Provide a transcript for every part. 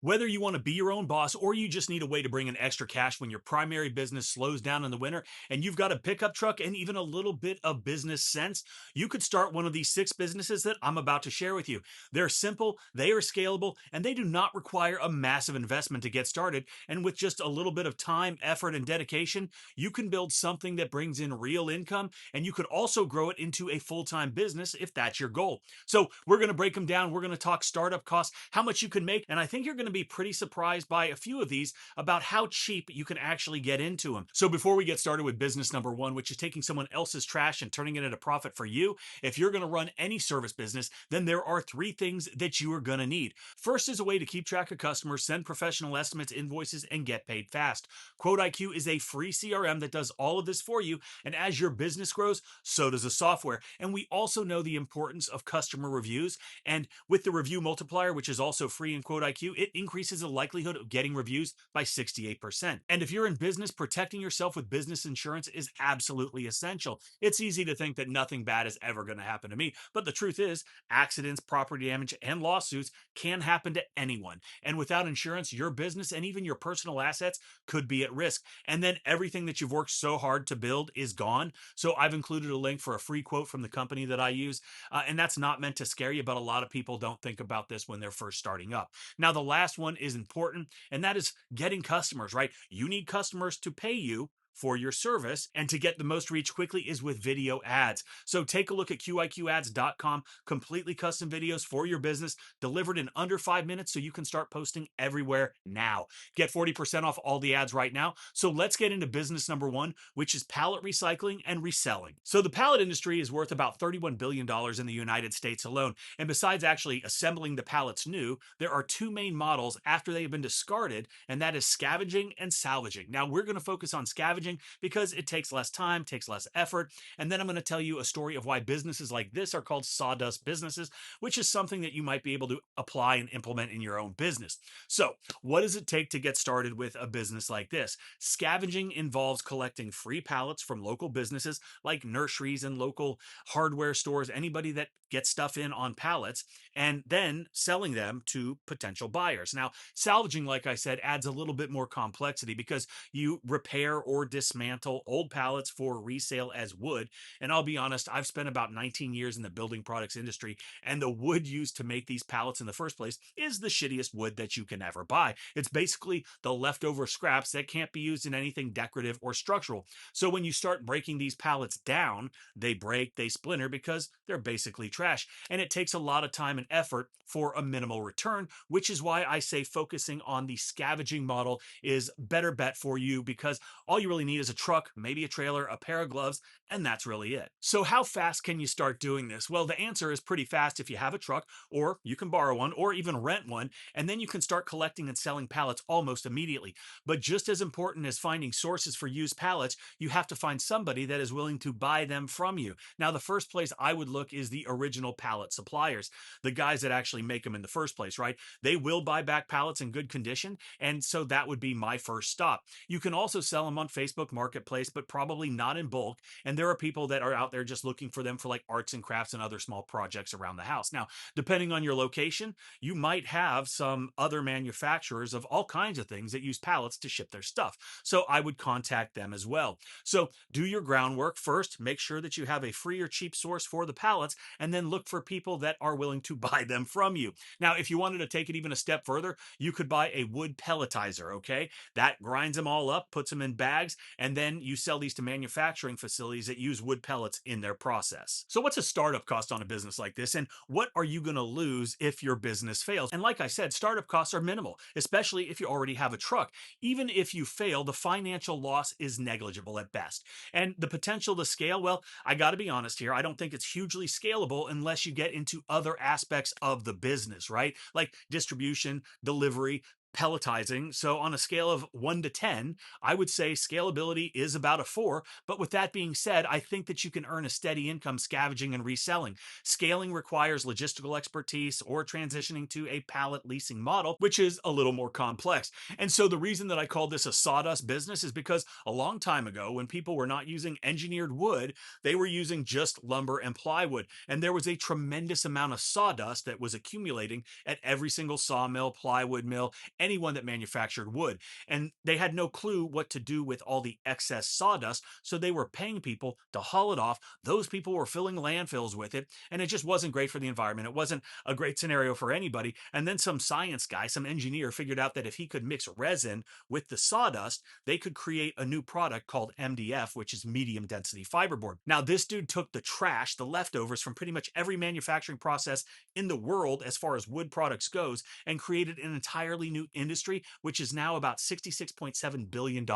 Whether you want to be your own boss or you just need a way to bring in extra cash when your primary business slows down in the winter and you've got a pickup truck and even a little bit of business sense, you could start one of these six businesses that I'm about to share with you. They're simple, they are scalable, and they do not require a massive investment to get started. And with just a little bit of time, effort, and dedication, you can build something that brings in real income and you could also grow it into a full time business if that's your goal. So we're going to break them down. We're going to talk startup costs, how much you can make. And I think you're going to be pretty surprised by a few of these about how cheap you can actually get into them. So before we get started with business number one, which is taking someone else's trash and turning it into profit for you, if you're going to run any service business, then there are three things that you are going to need. First is a way to keep track of customers, send professional estimates, invoices, and get paid fast. QuoteIQ is a free CRM that does all of this for you. And as your business grows, so does the software. And we also know the importance of customer reviews. And with the review multiplier, which is also free in QuoteIQ, it increases the likelihood of getting reviews by 68%. And if you're in business, protecting yourself with business insurance is absolutely essential. It's easy to think that nothing bad is ever going to happen to me. But the truth is, accidents, property damage, and lawsuits can happen to anyone. And without insurance, your business and even your personal assets could be at risk. And then everything that you've worked so hard to build is gone. So I've included a link for a free quote from the company that I use. And that's not meant to scare you, but a lot of people don't think about this when they're first starting up. Now, the last one is important, and that is getting customers, right? You need customers to pay you for your service, and to get the most reach quickly is with video ads. So take a look at qiqads.com, completely custom videos for your business delivered in under 5 minutes so you can start posting everywhere now. Get 40% off all the ads right now. So let's get into business number one, which is pallet recycling and reselling. So the pallet industry is worth about $31 billion in the United States alone. And besides actually assembling the pallets new, there are two main models after they have been discarded, and that is scavenging and salvaging. Now we're going to focus on scavenging because it takes less time, takes less effort. And then I'm going to tell you a story of why businesses like this are called sawdust businesses, which is something that you might be able to apply and implement in your own business. So, what does it take to get started with a business like this? Scavenging involves collecting free pallets from local businesses like nurseries and local hardware stores, anybody that gets stuff in on pallets, and then selling them to potential buyers. Now, salvaging, like I said, adds a little bit more complexity because you repair or dismantle old pallets for resale as wood. And I'll be honest, I've spent about 19 years in the building products industry, and the wood used to make these pallets in the first place is the shittiest wood that you can ever buy. It's basically the leftover scraps that can't be used in anything decorative or structural. So when you start breaking these pallets down, they break, they splinter because they're basically trash. And it takes a lot of time and effort for a minimal return, which is why I say focusing on the scavenging model is better bet for you because all you really need is a truck, maybe a trailer, a pair of gloves, and that's really it. So how fast can you start doing this? Well, the answer is pretty fast if you have a truck, or you can borrow one, or even rent one, and then you can start collecting and selling pallets almost immediately. But just as important as finding sources for used pallets, you have to find somebody that is willing to buy them from you. Now, the first place I would look is the original pallet suppliers, the guys that actually make them in the first place, right? They will buy back pallets in good condition, and so that would be my first stop. You can also sell them on Facebook Marketplace, but probably not in bulk. And there are people that are out there just looking for them for like arts and crafts and other small projects around the house. Now, depending on your location, you might have some other manufacturers of all kinds of things that use pallets to ship their stuff. So I would contact them as well. So do your groundwork first, make sure that you have a free or cheap source for the pallets, and then look for people that are willing to buy them from you. Now, if you wanted to take it even a step further, you could buy a wood pelletizer, okay? That grinds them all up, puts them in bags, and then you sell these to manufacturing facilities that use wood pellets in their process. So what's a startup cost on a business like this, and what are you going to lose if your business fails? And like I said, startup costs are minimal, especially if you already have a truck. Even if you fail, the financial loss is negligible at best. And the potential to scale, well, I got to be honest here, I don't think it's hugely scalable unless you get into other aspects of the business, right? Like distribution, delivery, pelletizing. So, on a scale of 1 to 10, I would say scalability is about a 4. But with that being said, I think that you can earn a steady income scavenging and reselling. Scaling requires logistical expertise or transitioning to a pallet leasing model, which is a little more complex. And so, the reason that I call this a sawdust business is because a long time ago, when people were not using engineered wood, they were using just lumber and plywood. And there was a tremendous amount of sawdust that was accumulating at every single sawmill, plywood mill, anyone that manufactured wood. And they had no clue what to do with all the excess sawdust. So they were paying people to haul it off. Those people were filling landfills with it. And it just wasn't great for the environment. It wasn't a great scenario for anybody. And then some science guy, some engineer figured out that if he could mix resin with the sawdust, they could create a new product called MDF, which is medium density fiberboard. Now, this dude took the trash, the leftovers from pretty much every manufacturing process in the world as far as wood products goes, and created an entirely new industry, which is now about $66.7 billion.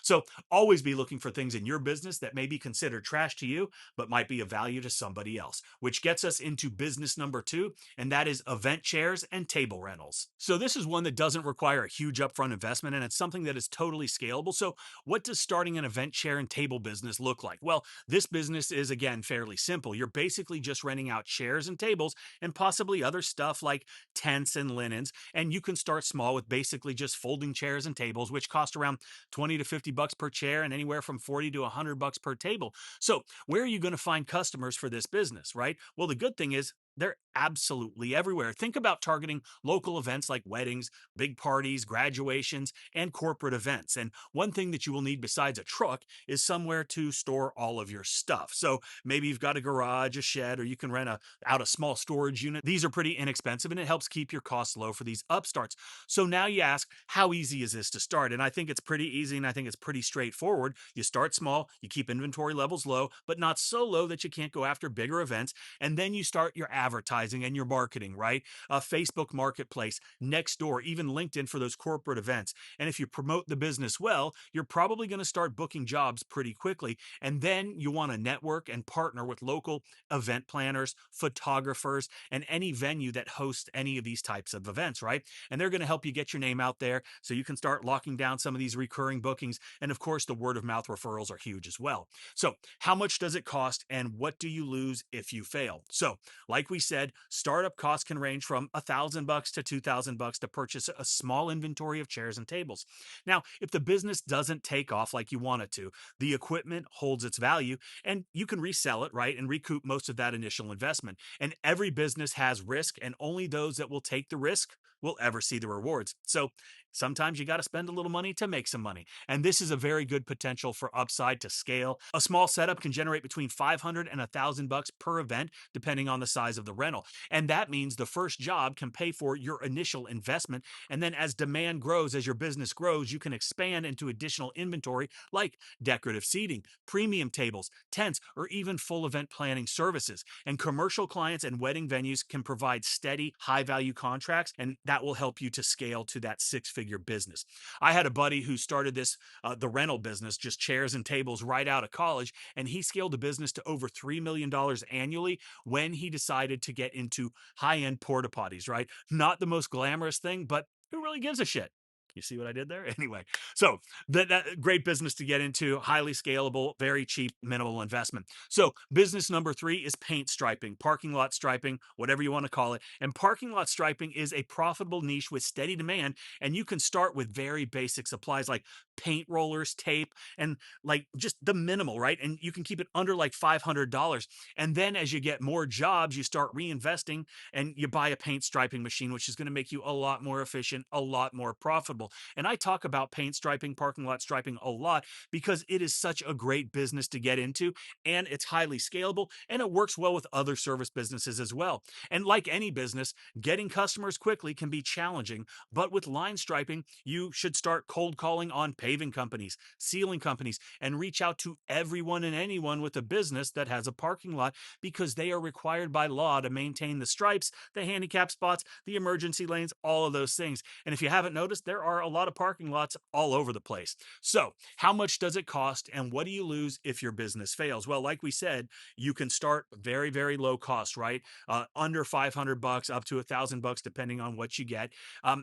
So always be looking for things in your business that may be considered trash to you, but might be of value to somebody else, which gets us into business number 2, and that is event chairs and table rentals. So this is one that doesn't require a huge upfront investment, and it's something that is totally scalable. So what does starting an event chair and table business look like? Well, this business is, again, fairly simple. You're basically just renting out chairs and tables and possibly other stuff like tents and linens. And you can start small with basically just folding chairs and tables, which cost around 20 to 50 bucks per chair and anywhere from 40 to 100 bucks per table. So, where are you going to find customers for this business, right? Well, the good thing is they're absolutely everywhere. Think about targeting local events like weddings, big parties, graduations, and corporate events. And one thing that you will need besides a truck is somewhere to store all of your stuff. So maybe you've got a garage, a shed, or you can rent out a small storage unit. These are pretty inexpensive and it helps keep your costs low for these upstarts. So now you ask, how easy is this to start? And I think it's pretty easy and I think it's pretty straightforward. You start small, you keep inventory levels low, but not so low that you can't go after bigger events. And then you start your advertising and your marketing, right? A Facebook marketplace, Nextdoor, even LinkedIn for those corporate events. And if you promote the business well, you're probably going to start booking jobs pretty quickly. And then you want to network and partner with local event planners, photographers, and any venue that hosts any of these types of events, right? And they're going to help you get your name out there so you can start locking down some of these recurring bookings. And of course, the word of mouth referrals are huge as well. So, how much does it cost and what do you lose if you fail? So, like we said, startup costs can range from $1,000 to $2,000 to purchase a small inventory of chairs and tables. Now, if the business doesn't take off like you want it to, the equipment holds its value and you can resell it, right? And recoup most of that initial investment. And every business has risk, and only those that will take the risk will ever see the rewards. So sometimes you got to spend a little money to make some money. And this is a very good potential for upside to scale. A small setup can generate between 500 and 1,000 bucks per event, depending on the size of the rental. And that means the first job can pay for your initial investment. And then as demand grows, as your business grows, you can expand into additional inventory like decorative seating, premium tables, tents, or even full event planning services. And commercial clients and wedding venues can provide steady, high value contracts, and that will help you to scale to that six-figure business. I had a buddy who started the rental business, just chairs and tables, right out of college, and he scaled the business to over $3 million annually when he decided to get into high-end porta potties, right? Not the most glamorous thing, but who really gives a shit? You see what I did there? Anyway, so that great business to get into, highly scalable, very cheap, minimal investment. So business number 3 is paint striping, parking lot striping, whatever you want to call it. And parking lot striping is a profitable niche with steady demand. And you can start with very basic supplies like paint rollers, tape, and like just the minimal, right? And you can keep it under like $500. And then as you get more jobs, you start reinvesting and you buy a paint striping machine, which is going to make you a lot more efficient, a lot more profitable. And I talk about paint striping, parking lot striping a lot because it is such a great business to get into and it's highly scalable and it works well with other service businesses as well. And like any business, getting customers quickly can be challenging, but with line striping, you should start cold calling on paving companies, sealing companies, and reach out to everyone and anyone with a business that has a parking lot because they are required by law to maintain the stripes, the handicap spots, the emergency lanes, all of those things. And if you haven't noticed, there are a lot of parking lots all over the place. So, how much does it cost and what do you lose if your business fails? Well, like we said, you can start very, very low cost, right? Under 500 bucks up to $1,000 depending on what you get.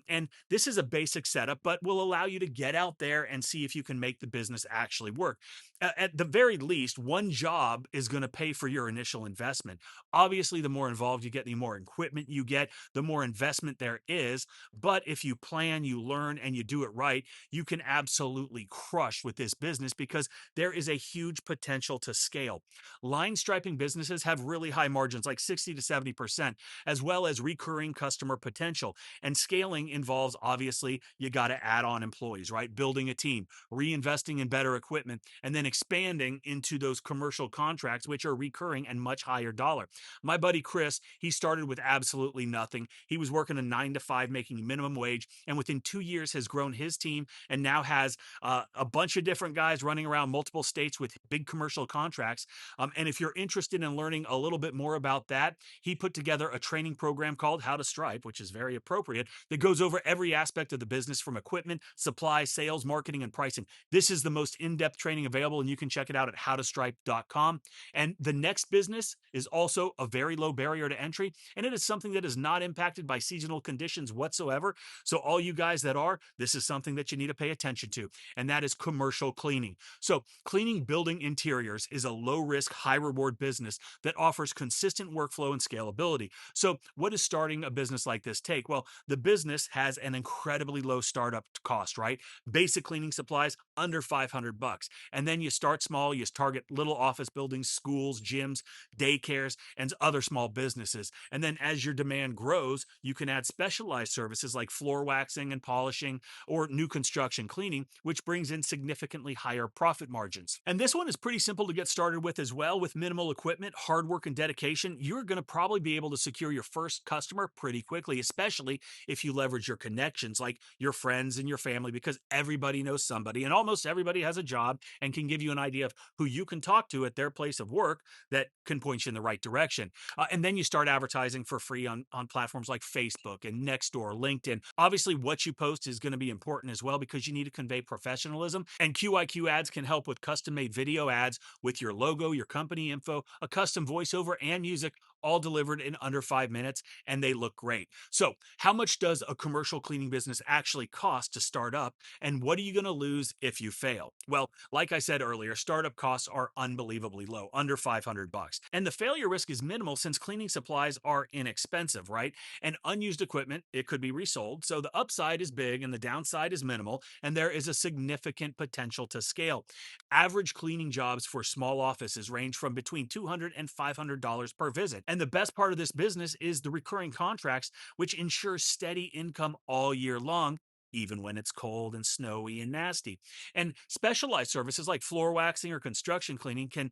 And this is a basic setup, but will allow you to get out there and see if you can make the business actually work. At the very least, one job is going to pay for your initial investment. Obviously, the more involved you get, the more equipment you get, the more investment there is. But if you plan, you learn, and you do it right, you can absolutely crush with this business because there is a huge potential to scale. Line striping businesses have really high margins, like 60 to 70%, as well as recurring customer potential. And scaling involves obviously you got to add on employees, right? Building a team, reinvesting in better equipment, and then expanding into those commercial contracts, which are recurring and much higher dollar. My buddy Chris, he started with absolutely nothing. He was working a 9 to 5, making minimum wage, and within 2 years has grown his team and now has a bunch of different guys running around multiple states with big commercial contracts. And if you're interested in learning a little bit more about that, he put together a training program called How to Stripe, which is very appropriate, that goes over every aspect of the business from equipment, supply, sales, marketing, and pricing. This is the most in depth training available, and you can check it out at howtostripe.com. And the next business is also a very low barrier to entry, and it is something that is not impacted by seasonal conditions whatsoever. So, all you guys that are, this is something that you need to pay attention to, and that is commercial cleaning. So, cleaning building interiors is a low risk, high reward business that offers consistent workflow and scalability. So, what does starting a business like this take? Well, the business has an incredibly low startup cost, right? Basic cleaning supplies under 500 bucks. And then you start small, you target little office buildings, schools, gyms, daycares, and other small businesses. And then as your demand grows, you can add specialized services like floor waxing and polishing or new construction cleaning, which brings in significantly higher profit margins. And this one is pretty simple to get started with as well. With minimal equipment, hard work, and dedication, you're going to probably be able to secure your first customer pretty quickly, especially if you leverage your connections like your friends and your family, because everybody knows somebody and almost everybody has a job and can give you an idea of who you can talk to at their place of work that can point you in the right direction. And then you start advertising for free on platforms like Facebook and Nextdoor, LinkedIn. Obviously, what you post is going to be important as well because you need to convey professionalism. And QIQ ads can help with custom made video ads with your logo, your company info, a custom voiceover, and music, all delivered in under 5 minutes, and they look great. So, how much does a commercial cleaning business actually cost to start up, and what are you going to lose if you fail? Well, like I said earlier, startup costs are unbelievably low, under 500 bucks. And the failure risk is minimal since cleaning supplies are inexpensive, right? And unused equipment, it could be resold. So, the upside is big and the downside is minimal, and there is a significant potential to scale. Average cleaning jobs for small offices range from between $200 and $500 per visit. And the best part of this business is the recurring contracts, which ensure steady income all year long, even when it's cold and snowy and nasty. And specialized services like floor waxing or construction cleaning can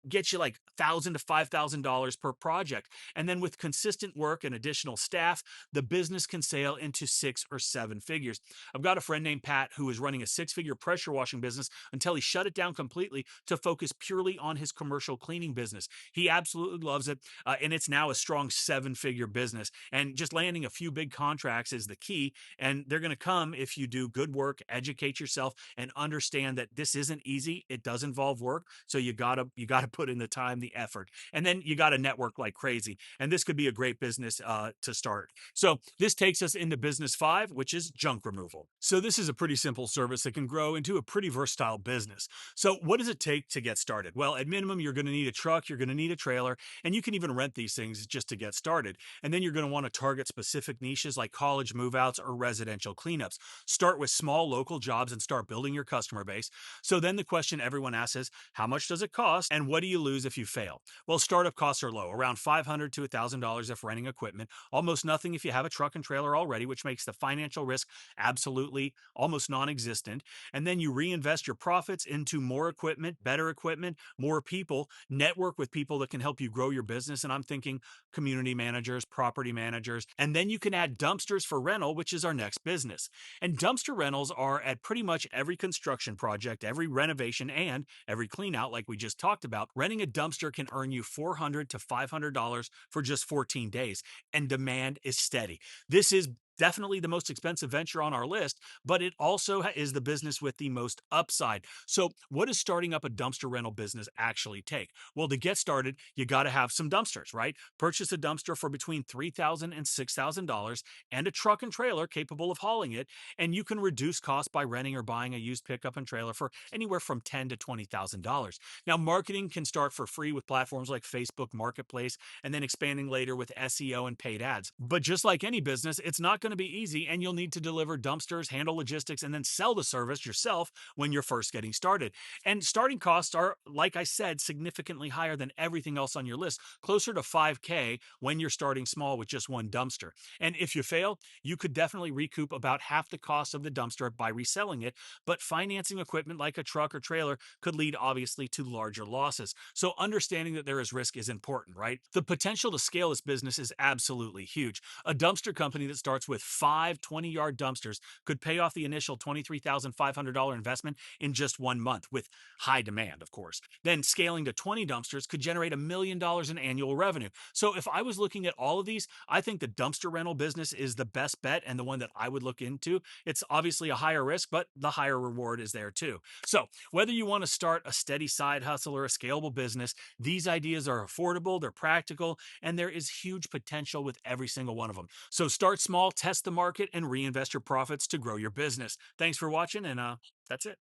get you like $1,000 to $5,000 per project. And then with consistent work and additional staff, the business can sail into 6 or 7 figures. I've got a friend named Pat who was running a 6 figure pressure washing business until he shut it down completely to focus purely on his commercial cleaning business. He absolutely loves it, and it's now a strong 7 figure business. And just landing a few big contracts is the key, and they're going to come if you do good work, educate yourself, and understand that this isn't easy. It does involve work, so you gotta put in the time, the effort, and then you got to network like crazy. And this could be a great business to start. So this takes us into business five, which is junk removal. So this is a pretty simple service that can grow into a pretty versatile business. So what does it take to get started? Well, at minimum, you're going to need a truck, you're going to need a trailer, and you can even rent these things just to get started. And then you're going to want to target specific niches like college move outs or residential cleanups. Start with small local jobs and start building your customer base. So then the question everyone asks is, how much does it cost and what do you lose if you fail? Well, startup costs are low, around $500 to $1,000 if renting equipment, almost nothing if you have a truck and trailer already, which makes the financial risk absolutely almost non-existent. And then you reinvest your profits into more equipment, better equipment, more people, network with people that can help you grow your business. And I'm thinking community managers, property managers, and then you can add dumpsters for rental, which is our next business. business. And dumpster rentals are at pretty much every construction project, every renovation, and every clean out, like we just talked about. Renting a dumpster can earn you $400 to $500 for just 14 days, and demand is steady. This is definitely the most expensive venture on our list, but it also is the business with the most upside. So, what does starting up a dumpster rental business actually take? Well, to get started, you got to have some dumpsters, right? Purchase a dumpster for between $3,000 and $6,000 and a truck and trailer capable of hauling it. And you can reduce costs by renting or buying a used pickup and trailer for anywhere from $10,000 to $20,000. Now, marketing can start for free with platforms like Facebook Marketplace and then expanding later with SEO and paid ads. But just like any business, it's not going to be easy, and you'll need to deliver dumpsters, handle logistics, and then sell the service yourself when you're first getting started. And starting costs are, like I said, significantly higher than everything else on your list, closer to 5K when you're starting small with just one dumpster. And if you fail, you could definitely recoup about half the cost of the dumpster by reselling it, but financing equipment like a truck or trailer could lead obviously to larger losses. So understanding that there is risk is important, right? The potential to scale this business is absolutely huge. A dumpster company that starts with five 20-yard dumpsters could pay off the initial $23,500 investment in just 1 month with high demand, of course. Then scaling to 20 dumpsters could generate $1 million in annual revenue. So if I was looking at all of these, I think the dumpster rental business is the best bet and the one that I would look into. It's obviously a higher risk, but the higher reward is there too. So whether you want to start a steady side hustle or a scalable business, these ideas are affordable, they're practical, and there is huge potential with every single one of them. So start small, test the market, and reinvest your profits to grow your business. Thanks for watching, and that's it.